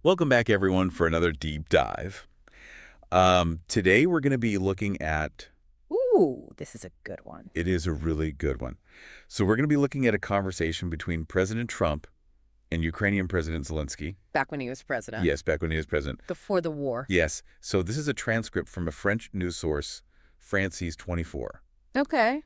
Welcome back, everyone, for another deep dive. Today, we're going to be looking at, Ooh, this is a good one. it is a really good one. So we're going to be looking at a conversation between President Trump and Ukrainian President Zelensky. Back when he was president. Yes, back when he was president. Before the war. Yes. So this is a transcript from a French news source, France's 24. Okay.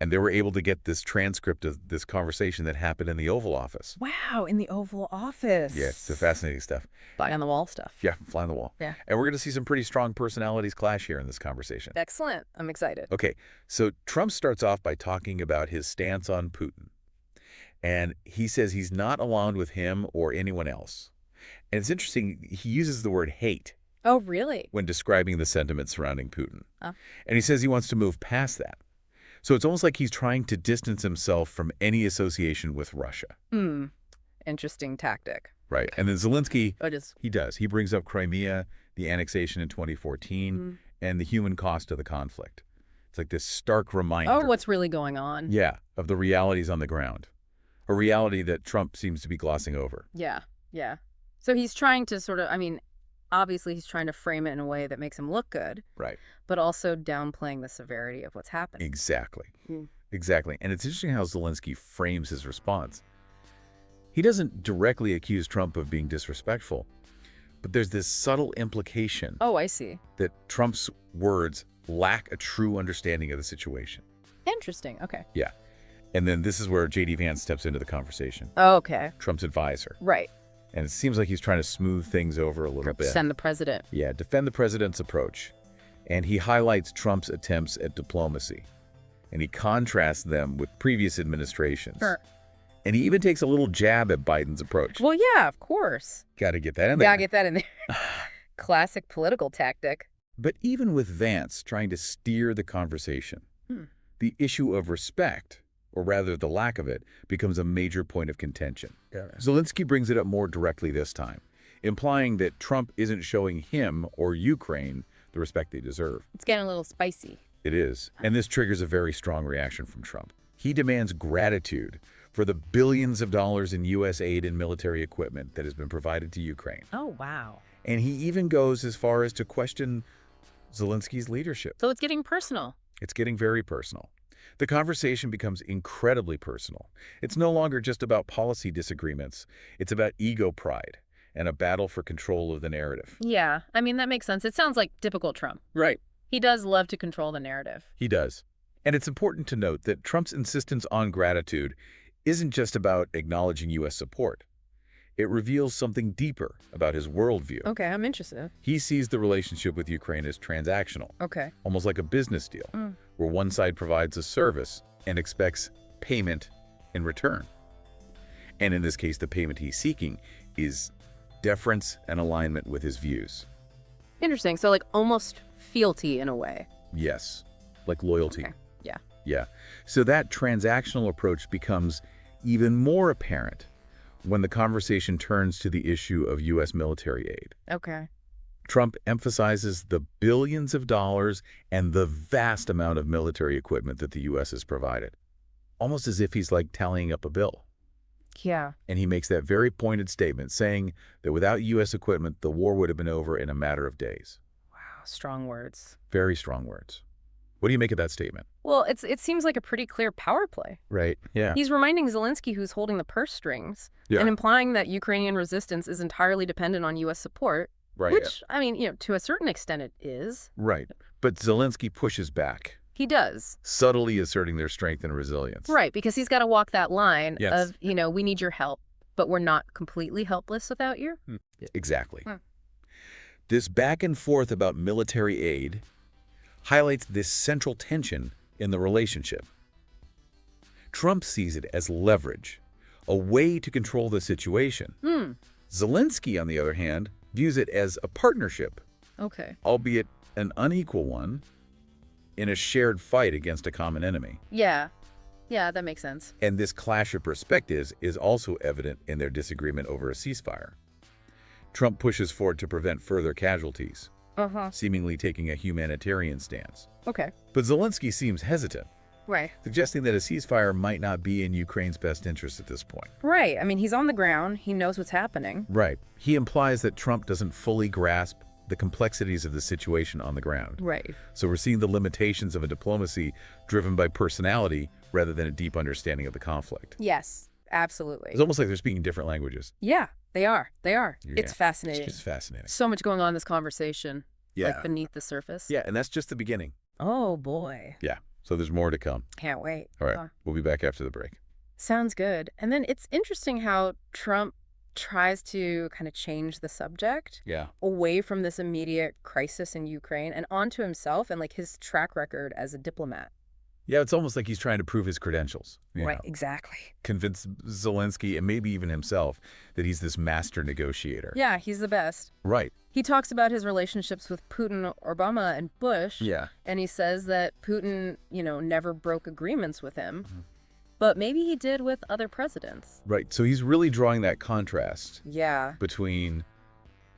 And they were able to get this transcript of this conversation that happened in the Oval Office. Wow, in the Oval Office. Yeah, it's fascinating stuff. Fly on the wall stuff. Yeah, fly on the wall. Yeah. And we're going to see some pretty strong personalities clash here in this conversation. Excellent. I'm excited. Okay, so Trump starts off by talking about his stance on Putin. And he says he's not aligned with him or anyone else. And it's interesting, he uses the word hate Oh, really? when describing the sentiment surrounding Putin. Oh. And he says he wants to move past that. So it's almost like he's trying to distance himself from any association with Russia. Interesting tactic. Right. And then Zelensky, Oh, just he does. He brings up Crimea, the annexation in 2014, and the human cost of the conflict. It's like this stark reminder. Oh, what's really going on? Yeah, of the realities on the ground. A reality that Trump seems to be glossing over. Yeah. So he's trying to sort of, obviously he's trying to frame it in a way that makes him look good, Right. but also downplaying the severity of what's happening. Exactly. Mm. Exactly. And it's interesting how Zelensky frames his response. He doesn't directly accuse Trump of being disrespectful, but there's this subtle implication Oh, I see. that Trump's words lack a true understanding of the situation. Interesting. Okay. Yeah. And then this is where J.D. Vance steps into the conversation, Oh, okay. Trump's advisor. Right. And it seems like he's trying to smooth things over a little bit. Send the president. Yeah, defend the president's approach. And he highlights Trump's attempts at diplomacy. And he contrasts them with previous administrations. Sure. And he even takes a little jab at Biden's approach. Well, yeah, of course. Got to get that in there. Gotta get that in there. Classic political tactic. But even with Vance trying to steer the conversation, the issue of respect, or rather the lack of it, becomes a major point of contention. Zelensky brings it up more directly this time, implying that Trump isn't showing him or Ukraine the respect they deserve. It's getting a little spicy. It is. And this triggers a very strong reaction from Trump. He demands gratitude for the billions of dollars in U.S. aid and military equipment that has been provided to Ukraine. Oh, wow. And he even goes as far as to question Zelensky's leadership. So it's getting personal. It's getting very personal. The conversation becomes incredibly personal. It's no longer just about policy disagreements. It's about ego pride and a battle for control of the narrative. Yeah, that makes sense. It sounds like typical Trump. Right. He does love to control the narrative. He does. And it's important to note that Trump's insistence on gratitude isn't just about acknowledging U.S. support. It reveals something deeper about his worldview. Okay, I'm interested. He sees the relationship with Ukraine as transactional, Okay. almost like a business deal, where one side provides a service and expects payment in return. And in this case, the payment he's seeking is deference and alignment with his views. Interesting. So like almost fealty in a way. Yes, like loyalty. Okay. Yeah. Yeah. So that transactional approach becomes even more apparent when the conversation turns to the issue of U.S. military aid. Okay. Trump emphasizes the billions of dollars and the vast amount of military equipment that the U.S. has provided, almost as if he's like tallying up a bill. Yeah. And he makes that very pointed statement, saying that without U.S. equipment, the war would have been over in a matter of days. Wow. Strong words. Very strong words. What do you make of that statement? Well, it seems like a pretty clear power play. Right. Yeah. He's reminding Zelensky who's holding the purse strings and implying that Ukrainian resistance is entirely dependent on U.S. support. Right. Which, to a certain extent it is. Right. But Zelensky pushes back, He does. subtly asserting their strength and resilience. Right, because he's got to walk that line Yes. of, we need your help, but we're not completely helpless without you. Exactly. This back and forth about military aid highlights this central tension in the relationship. Trump sees it as leverage, a way to control the situation. Zelensky, on the other hand, views it as a partnership, Okay. albeit an unequal one, in a shared fight against a common enemy. Yeah, that makes sense. And this clash of perspectives is also evident in their disagreement over a ceasefire. Trump pushes forward to prevent further casualties, seemingly taking a humanitarian stance. Okay. But Zelensky seems hesitant. Right. suggesting that a ceasefire might not be in Ukraine's best interest at this point. Right. I mean, he's on the ground. He knows what's happening. Right. He implies that Trump doesn't fully grasp the complexities of the situation on the ground. Right. So we're seeing the limitations of a diplomacy driven by personality rather than a deep understanding of the conflict. Yes, absolutely. It's almost like they're speaking different languages. Yeah, they are. They are. Yeah. It's fascinating. It's just fascinating. So much going on in this conversation. Yeah. Like beneath the surface. Yeah, and that's just the beginning. Oh, boy. Yeah. So there's more to come. Can't wait. All right. We'll be back after the break. Sounds good. And then it's interesting how Trump tries to kind of change the subject away from this immediate crisis in Ukraine and onto himself and like his track record as a diplomat. Yeah, it's almost like he's trying to prove his credentials. Right, exactly. Convince Zelensky and maybe even himself that he's this master negotiator. Yeah, he's the best. Right. He talks about his relationships with Putin, Obama, and Bush. Yeah. And he says that Putin, never broke agreements with him. Mm-hmm. But maybe he did with other presidents. Right. So he's really drawing that contrast between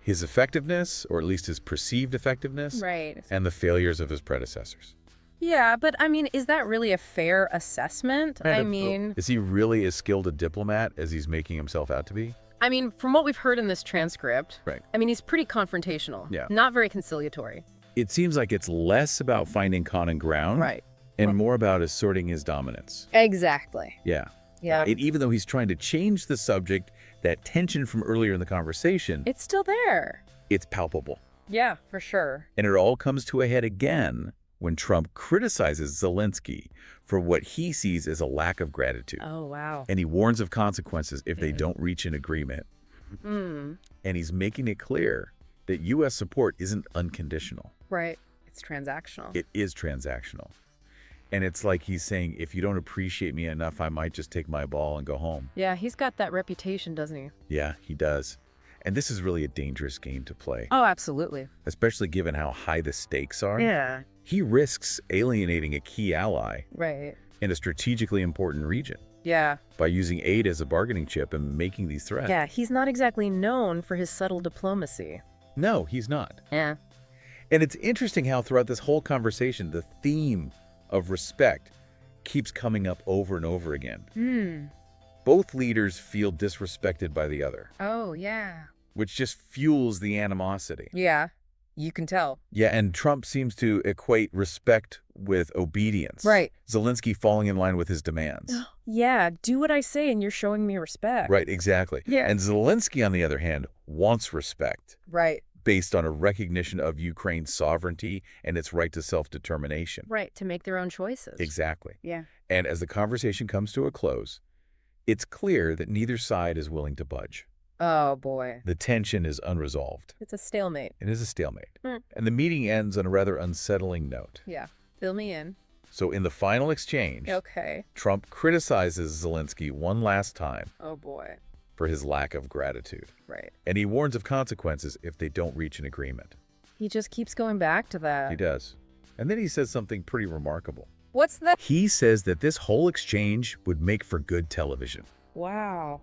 his effectiveness, or at least his perceived effectiveness, and the failures of his predecessors. Yeah, but I mean, is that really a fair assessment? Is he really as skilled a diplomat as he's making himself out to be? I mean, from what we've heard in this transcript, right. I mean, he's pretty confrontational, not very conciliatory. It seems like it's less about finding common ground, and more about asserting his dominance. Exactly. Yeah. Yeah. Even though he's trying to change the subject, that tension from earlier in the conversation, it's still there. It's palpable. Yeah, for sure. And it all comes to a head again when Trump criticizes Zelensky for what he sees as a lack of gratitude. Oh, wow. And he warns of consequences if they don't reach an agreement. Mm. And he's making it clear that U.S. support isn't unconditional. Right. It's transactional. It is transactional. And it's like he's saying, if you don't appreciate me enough, I might just take my ball and go home. Yeah, he's got that reputation, doesn't he? Yeah, he does. And this is really a dangerous game to play. Oh, absolutely. Especially given how high the stakes are. Yeah. He risks alienating a key ally in a strategically important region. Yeah. By using aid as a bargaining chip and making these threats. Yeah, he's not exactly known for his subtle diplomacy. No, he's not. Yeah. And it's interesting how throughout this whole conversation, the theme of respect keeps coming up over and over again. Both leaders feel disrespected by the other. Oh, yeah. Which just fuels the animosity. Yeah, you can tell. Yeah, and Trump seems to equate respect with obedience. Right. Zelensky falling in line with his demands. Yeah, do what I say and you're showing me respect. Right, exactly. Yeah. And Zelensky, on the other hand, wants respect. Right. Based on a recognition of Ukraine's sovereignty and its right to self-determination. Right, to make their own choices. Exactly. Yeah. And as the conversation comes to a close, it's clear that neither side is willing to budge. Oh, boy. The tension is unresolved. It's a stalemate. It is a stalemate. And the meeting ends on a rather unsettling note. Yeah. Fill me in. So in the final exchange, Trump criticizes Zelensky one last time. Oh, boy. For his lack of gratitude. Right. And he warns of consequences if they don't reach an agreement. He just keeps going back to that. He does. And then he says something pretty remarkable. What's that? He says that this whole exchange would make for good television. Wow.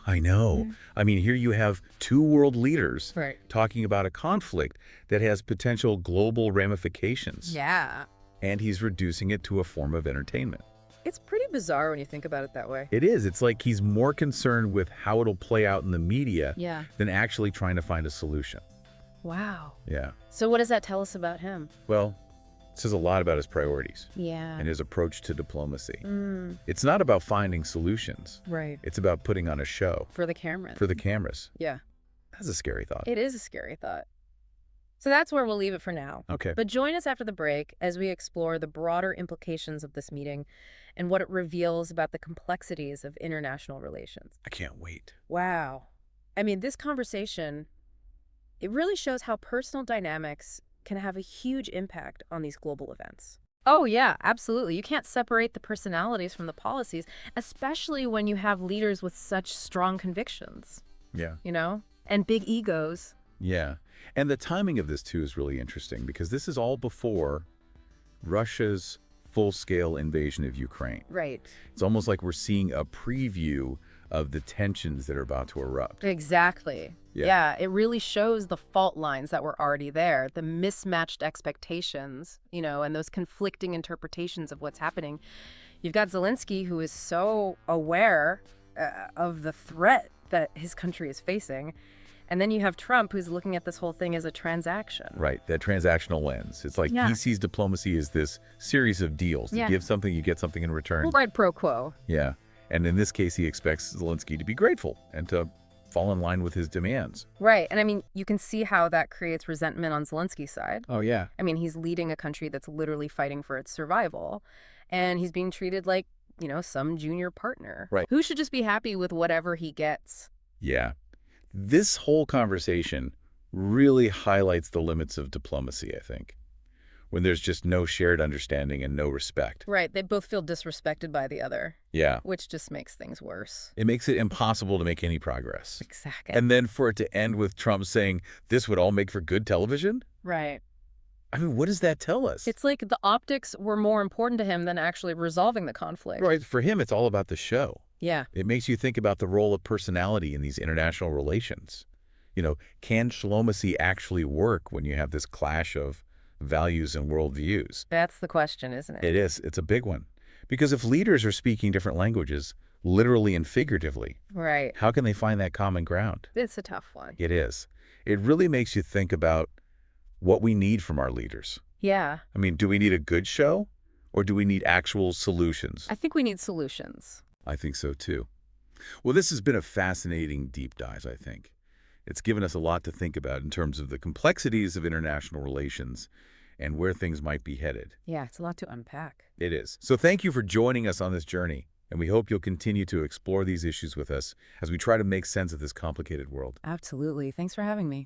I know. I mean, here you have two world leaders talking about a conflict that has potential global ramifications. Yeah. And he's reducing it to a form of entertainment. It's pretty bizarre when you think about it that way. It is. It's like he's more concerned with how it'll play out in the media than actually trying to find a solution. Wow. Yeah. So what does that tell us about him? Well, it says a lot about his priorities. Yeah. And his approach to diplomacy. It's not about finding solutions. Right. It's about putting on a show. For the cameras. For the cameras. Yeah. That's a scary thought. It is a scary thought. So that's where we'll leave it for now. Okay. But join us after the break as we explore the broader implications of this meeting and what it reveals about the complexities of international relations. I can't wait. Wow. I mean, this conversation, it really shows how personal dynamics can have a huge impact on these global events. Oh, yeah, absolutely. You can't separate the personalities from the policies, especially when you have leaders with such strong convictions. Yeah. And big egos. Yeah. And the timing of this, too, is really interesting because this is all before Russia's full-scale invasion of Ukraine. Right. It's almost like we're seeing a preview of the tensions that are about to erupt. Exactly. Yeah, it really shows the fault lines that were already there, the mismatched expectations, and those conflicting interpretations of what's happening. You've got Zelensky, who is so aware of the threat that his country is facing. And then you have Trump, who's looking at this whole thing as a transaction. Right, that transactional lens. It's like he sees diplomacy as this series of deals. You give something, you get something in return. Quid pro quo. Yeah, and in this case, he expects Zelensky to be grateful and to fall in line with his demands. Right, and I mean, you can see how that creates resentment on Zelensky's side. Oh, yeah. I mean, he's leading a country that's literally fighting for its survival, and he's being treated like, some junior partner. Right. Who should just be happy with whatever he gets. Yeah. This whole conversation really highlights the limits of diplomacy, I think, when there's just no shared understanding and no respect. Right. They both feel disrespected by the other. Yeah. Which just makes things worse. It makes it impossible to make any progress. Exactly. And then for it to end with Trump saying, this would all make for good television? Right. I mean, what does that tell us? It's like the optics were more important to him than actually resolving the conflict. Right. For him, it's all about the show. Yeah. It makes you think about the role of personality in these international relations. Can diplomacy actually work when you have this clash of values and worldviews? That's the question, isn't it? It is. It's a big one. Because if leaders are speaking different languages, literally and figuratively, right, how can they find that common ground? It's a tough one. It is. It really makes you think about what we need from our leaders. Yeah. I mean, do we need a good show or do we need actual solutions? I think we need solutions. I think so, too. Well, this has been a fascinating deep dive, I think. It's given us a lot to think about in terms of the complexities of international relations and where things might be headed. Yeah, it's a lot to unpack. It is. So thank you for joining us on this journey, and we hope you'll continue to explore these issues with us as we try to make sense of this complicated world. Absolutely. Thanks for having me.